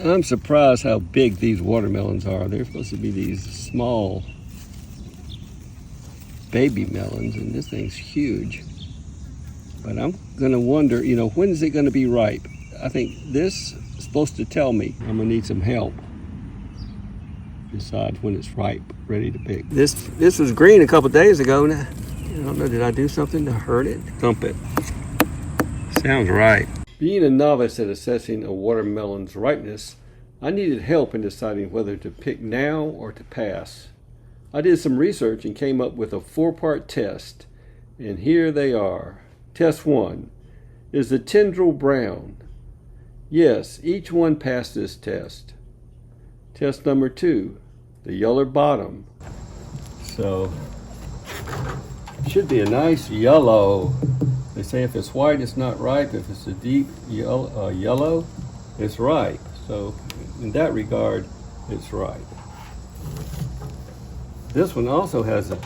I'm surprised how big these watermelons are. They're supposed to be these small baby melons, and this thing's huge. But I'm gonna wonder, when is it gonna be ripe? I think this is supposed to tell me. I'm gonna need some help. Decide when it's ripe, ready to pick. This was green a couple days ago. Now, I don't know, did I do something to hurt it? Thump it. Sounds right. Being a novice at assessing a watermelon's ripeness, I needed help in deciding whether to pick now or to pass. I did some research and came up with a 4-part test, and here they are. Test 1. Is the tendril brown? Yes, each one passed this test. Test number 2, the yellow bottom. So, it should be a nice yellow. They say if it's white, it's not ripe. If it's a deep yellow, it's ripe. So, in that regard, it's ripe. This one also has a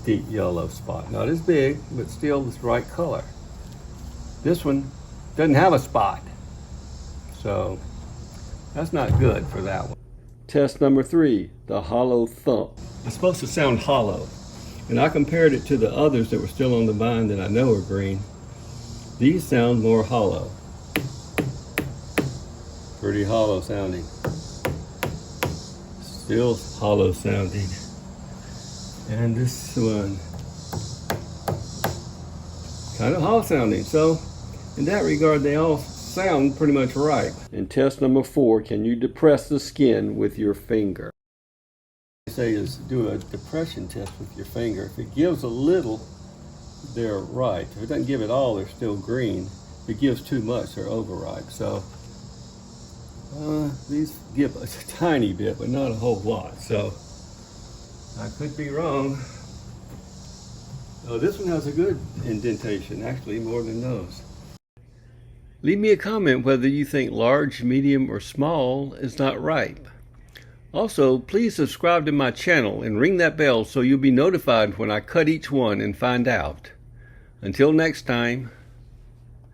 deep yellow spot. Not as big, but still the right color. This one doesn't have a spot. So, that's not good for that one. Test number 3, the hollow thump. It's supposed to sound hollow. And I compared it to the others that were still on the vine that I know are green. These sound more hollow. Pretty hollow sounding. Still hollow sounding. And this one, kind of hollow sounding. So, in that regard, they all sound pretty much ripe. And test number 4, can you depress the skin with your finger? They say is do a depression test with your finger. If it gives a little, they're ripe. If it doesn't give it all, they're still green. If it gives too much, they're overripe. So these give a tiny bit, but not a whole lot. So I could be wrong. Oh, this one has a good indentation, actually more than those. Leave me a comment whether you think large, medium, or small is not ripe. Also, please subscribe to my channel and ring that bell so you'll be notified when I cut each one and find out. Until next time.